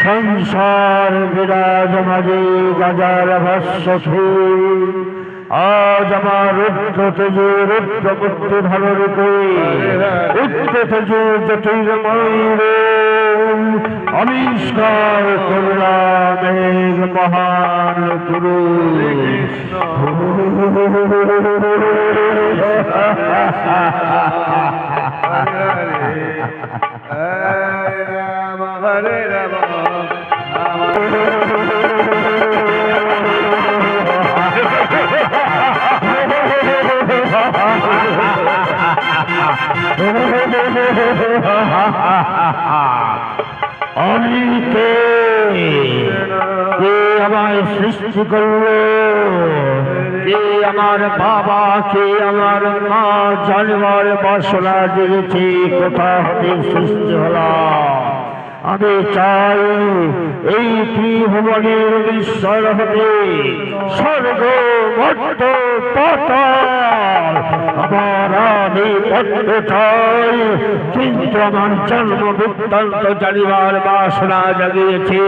সংসার বিরাজ মাঝে গাজার ভাষ্য আজ আমার রুদ্র তেজে রুদ্র মূর্তি ধারণ করে রুদ্র তেজে জ্যোতির্ময় আবিষ্কার করলাম এক মহান গুরু। হরে রাম আমি কে আমায় সৃষ্টি করল, কে আমার বাবা, কে আমার মা, জানবার বাসনা জেগেছে কোথা হতে সৃষ্টি হলাম। আমি চাই এই ত্রিভুবনের ঈশ্বর হতে স্বর্গ মর্ত পাতাল আমার আমি করতে চাই, কিন্তু আমার জন্ম বৃত্তান্ত জানিবার বাসনা জাগিয়েছি।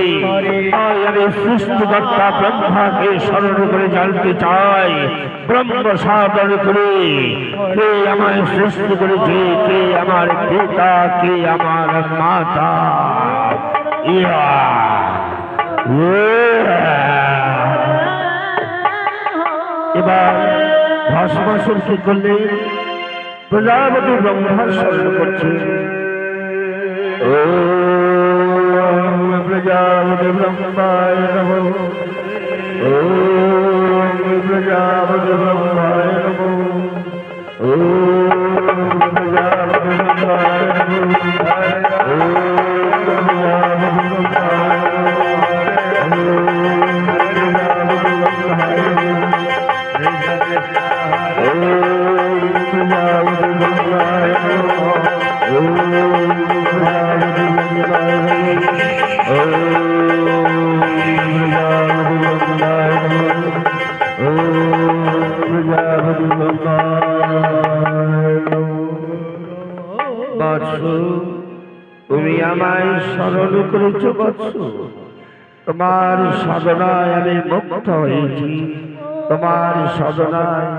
আমি সৃষ্টিকর্তা ব্রহ্মাকে স্মরণ করে জানতে চাই, ব্রহ্ম সাধন করে কে আমায় সৃষ্টি করেছে, কে আমার পিতা, কে আমার মাতা। এবার ভস্মাসুর কি করলে প্রজাপতি ব্রহ্মার স্মরণ করছে। ওম প্রজাপতি ব্রহ্মায় নমঃ, ওম প্রজাপতি ব্রহ্মায় নমঃ, ওম প্রজাপতি ব্রহ্মায় নমঃ। তুমি আমায় স্মরণ করেছ বৎস, তোমার সাধনায় আমি মুগ্ধ হয়েছি। তোমার সাধনায়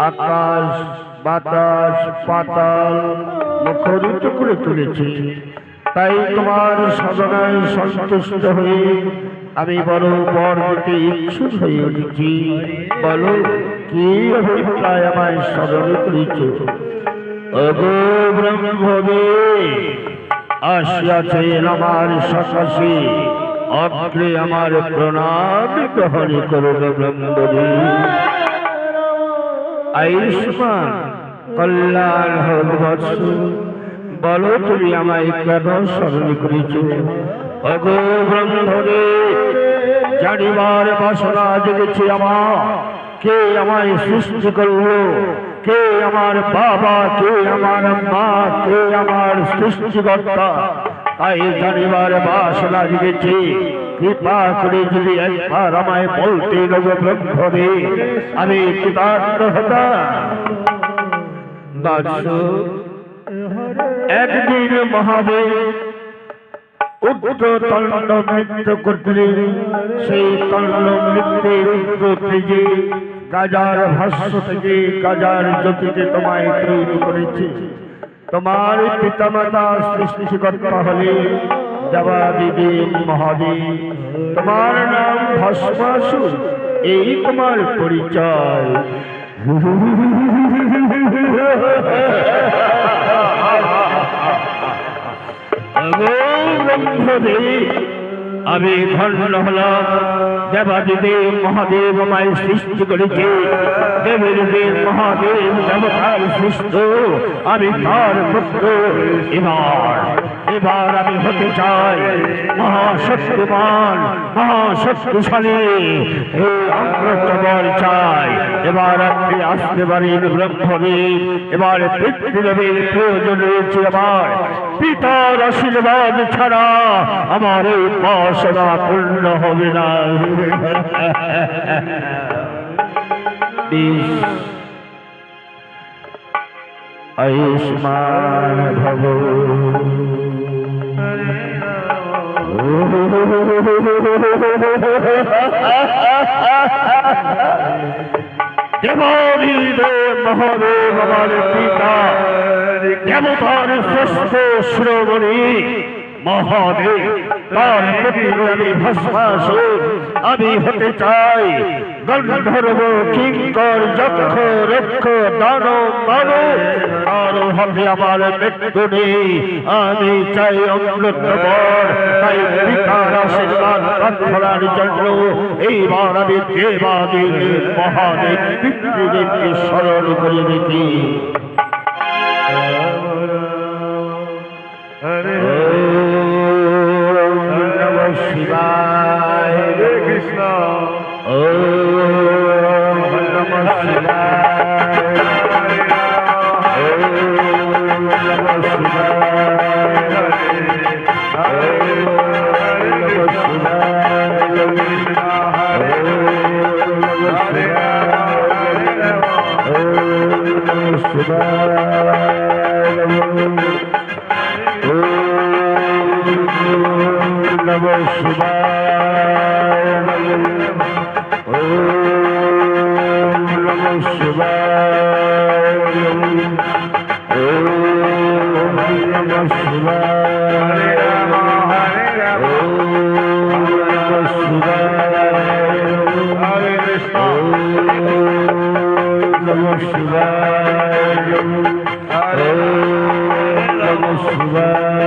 আকাশ বাতাস পাতাল মুখরিত করে তুলেছি। তাই তোমার সাধনায় সন্তুষ্ট হয়ে আমি বড় বর দিতে ইচ্ছুক হয়ে উঠেছি। বলো কি অভিপ্রায় আমায় স্মরণ করেছ? ওগো ব্রহ্মদেব, আসিয়াছেন আমার সকাশে, অগ্রে আমার প্রণাম গ্রহণ করুন ব্রহ্মদেব। আয়ুষ্মান কল্যাণ হোক বৎস, বলো তুমি আমায় কেন স্মরণ করেছ? ওগো ব্রহ্মদেব, জানিবার বাসনা জেগেছে আমার, কে আমায় সৃষ্টি করলো, কে আমার বাবা, কে আমার মা, কে আমার সৃষ্টিকর্তা, তাই জানিবার বাসনা জেগেছে। কৃপা করে যদি একবার আমায় বলতে লোক ব্রহ্মদেব, আমি কৃতার্থ হতাম। একদিন মহাদেব উগ্র তণ্ড নৃত্য করলেন। সেই তণ্ড নৃত্যের উগ্র তেজে গাজার ভাষ্য থেকে গাজার জ্যোতিতে তোমায় তৈরি করেছে। তোমার পিতামাতা সৃষ্টিকর্তা হলে দেবাদিদেব মহাদেব, তোমার নাম ভস্মাসুর, এই তোমার পরিচয়। দেব আমি ধন্য হলাম দেবাদিদেব মহাদেব আমায় সৃষ্টি করেছে দেবের দেব মহাদেব দেবতার সৃষ্ট আমি তার পুত্র এবার আমি হতে চাই মহাশক্তিমান মহাশক্তিশালী এই অমৃতবর চাই এবার আপনি আসতে পারেন ব্রহ্মদেব এবার পিতৃদেবের প্রয়োজন রয়েছে আমার পিতার আশীর্বাদ ছাড়া আমার এই বাসনা পূর্ণ হবে না আয়ুষ্মান ভব দেবাদিদেব মহাদেব আমার পিতা দেবতার শ্রেষ্ঠ শিরোমণি মহাদেব তার প্রতি আমি ভস্মাসুর আমি হতে চাই গন্ধর্ব কিঙ্কর যক্ষ রক্ষ দানব মানব আর হবে আমার মৃত্যু নেই আমি চাই অমৃতবর তাই পিতার আশীর্বাদ প্রার্থনার জন্য এইবার আমি দেবাদিদেব মহাদেব পিতৃদেবকে স্মরণ করে দেখি শিবায় হরে কৃষ্ণ ওম নমঃ শিবায় ওম নমঃ শিবায় ওম নমঃ শিবায় ওম নমঃ শিবায় নমঃ শিবায় ওম নমঃ শিবায় ওম নমঃ শিবায় হরে রাম ওম নমঃ শিবায় হরে কৃষ্ণ ওম নমঃ শিবায় হরে নমঃ শিবায়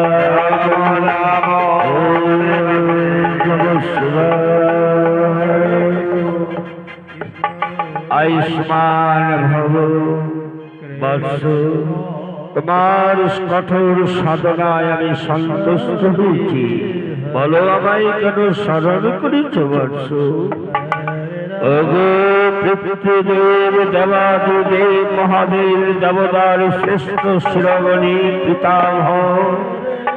আয়ুষ্মান ভব বৎস তোমার কঠোর সাধনায় আমি সন্তুষ্ট হয়েছি বলো আমায় কেন স্মরণ করেছ বৎস ওগো পিতৃদেব দেবাদিদেব মহাদেব দেবতার শ্রেষ্ঠ শিরোমণি পিতামহ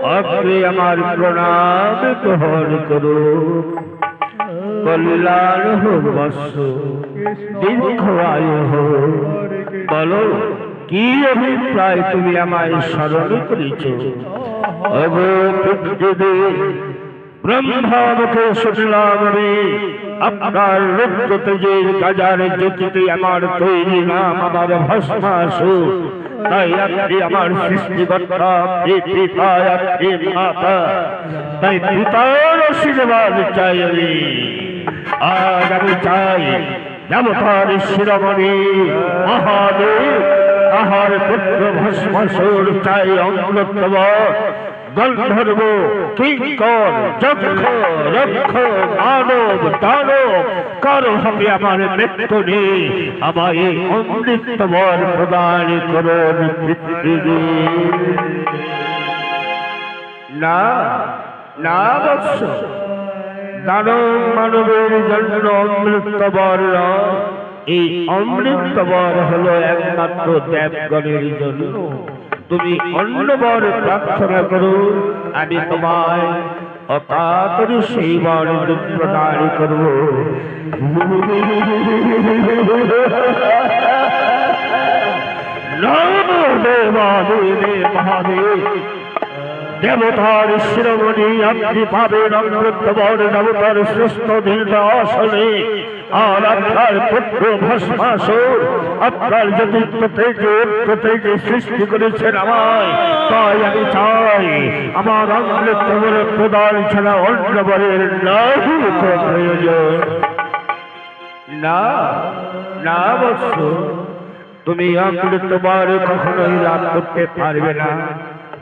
অগ্রে আমার প্রণাম গ্রহণ করো কল্যাণ হোক বৎস দীর্ঘ আয়ু হোক বলো কি অভিপ্রায় তুমি আমায় স্মরণ করেছ ওগো পিতৃদেব ব্রহ্মা মুখে শুনলাম আমি আপনার রুদ্র তেজের গাজার জ্যোতিতে আমার তৈরি নাম আমার ভস্মাসুর তাই আপনি আমার সৃষ্টিকর্তা পিতা আপনি মাতা তাই পিতার আশীর্বাদ চাই আমি আজ আমি চাই দেবতার শিরোমণি মহাদেব তাহার পুত্র ভস্মাসুর চাই অমৃতবর গন্ধর্ব কিঙ্কর যক্ষ রক্ষ মানব দানব কারো হবে আমার মৃত্যু নেই আমায় অমৃতবর প্রদান করুন পিতৃদেব না না বৎস দানব মানবের জন্য অমৃতবর নয় এই অমৃতবর হলো একমাত্র দেবগণের জন্য তুমি অন্য বর প্রার্থনা করো আমি তোমায় অকাতরে সেই বর প্রদান করব দেবাদিদেব মহাদেব দেবতার শিরোমণি আপনি পাবেন অমৃতবর দেবতার শ্রেষ্ঠ দীর্ঘ আসনে আর আপনার পুত্র ভস্মাসুর আপনার যদি প্রত্যেকে সৃষ্টি করেছেন আমায় তাই আমি চাই আমার অমৃতবর প্রদান ছাড়া অন্য বরের প্রয়োজন না না বৎস তুমি অমৃতবর কখনোই লাভ করতে পারবে না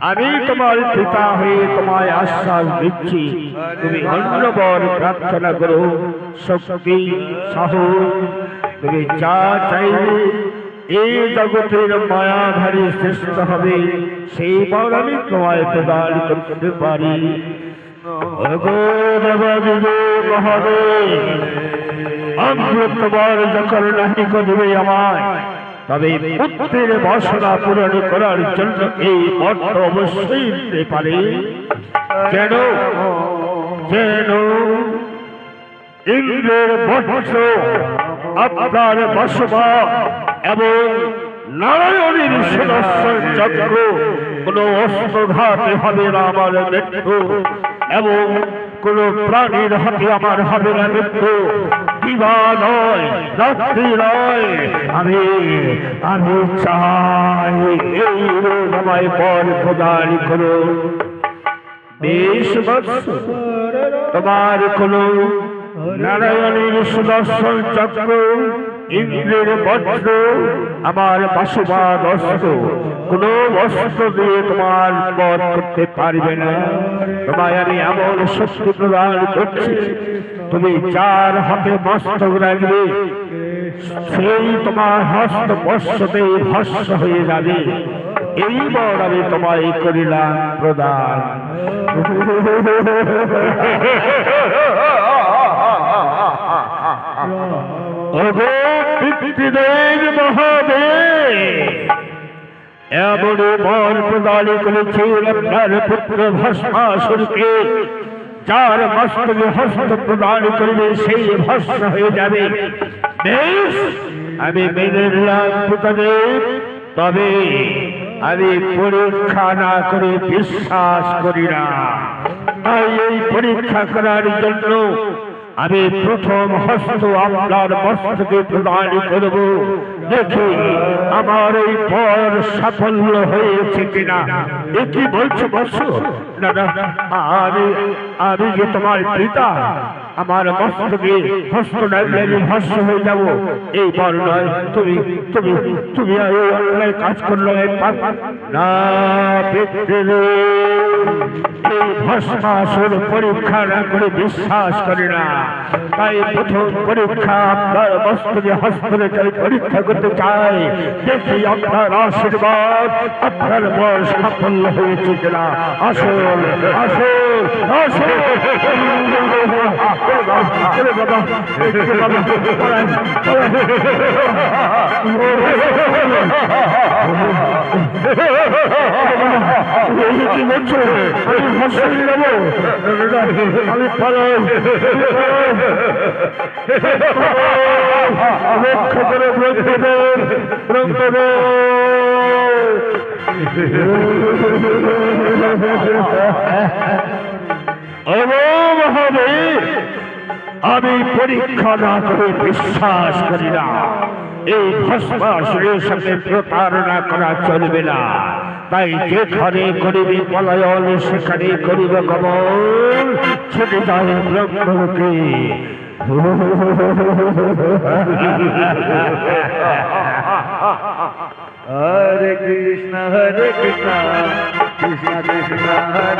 আমি তোমার পিতা হয়ে তোমায় আশ্বাস দিচ্ছি, তুমি অন্য বর প্রার্থনা করো। শক্তি, সাহস, তুমি যা চাইবে এই জগতের মায়াধারী শ্রেষ্ঠ হবে, সেই বর আমি তোমায় প্রদান করতে পারি। অমৃতবার যখন নাহি করবে আমায়, তবে পুত্রের বাসনা পূরণ করার জন্য এই বর অবশ্যই দিতে পারে। যেন যেন ইন্দ্রের বৎস আপনার বসবা এবং নারায়ণের সুদর্শন চক্র কোন অস্ত্রঘাতে হবে না আমার মৃত্যু, এবং কোন প্রাণীর হাতে আমার হবে না মৃত্যু। দিবা নয়, রাত্রি নয়, আমি আমি চাই এই আমায় পর প্রদান করো। বেশ বৎস, তোমার কোন নারায়ণের সুদর্শন চক্র, ইন্দ্রের বজ্র, আমার পাশুবাদ অস্ত্র, কোন অস্ত্র দিয়ে তোমার বধ করতে পারবে না। তোমায় আমি এমন শক্তি প্রদান করছি, তুমি যার হাতে মস্তক রাখবে সেই তোমার হস্ত স্পর্শতেই ভস্ম হয়ে যাবে। এই বর আমি তোমায় করিলাম প্রদান। এমন বর প্রদান করেছেন আপনার পুত্র ভস্মাসুরকে, যার মস্তকে হস্ত প্রদান করবে সেই ভস্ম হয়ে যাবে। বেশ, আমি মেনে নিলাম পিতাদেব, তবে আমি পরীক্ষা না করে বিশ্বাস করি না। তাই এই পরীক্ষা করার জন্য আমি প্রথম হস্ত আপনার মস্তকে প্রদান করব, দেখি আমার এই পর সাফল্য হয়েছে কিনা। এ কি বলছো বৎস? না না, আমি যে তোমার পিতা, আমার মস্তকে হস্ত লাগলে আমি ভস্ম হয়ে যাব, এই বর নয়। তুমি তুমি তুমি এই অন্যায় কাজ করলো না। এই ভস্মাসুর পরীক্ষা না করে বিশ্বাস করে না, তাই প্রথম পরীক্ষা আপনার মস্তকে হস্ত রেখে পরীক্ষা করতে চাই, দেখি আপনার আশীর্বাদ আপনার বর সাফল্য হয়েছে কিনা। আসল আসল আসল আমি রক্ষা করে আমি পরীক্ষা না করে বিশ্বাস করি না। এই ভস্মাসুরের সাথে প্রতারণা করা চলবে না। তাই যেখানে করিবি পলায়ন, সেখানে করিব গমন, ছুটে যায় ব্রহ্মলোকে। হরে কৃষ্ণ কৃষ্ণ কৃষ্ণ হরে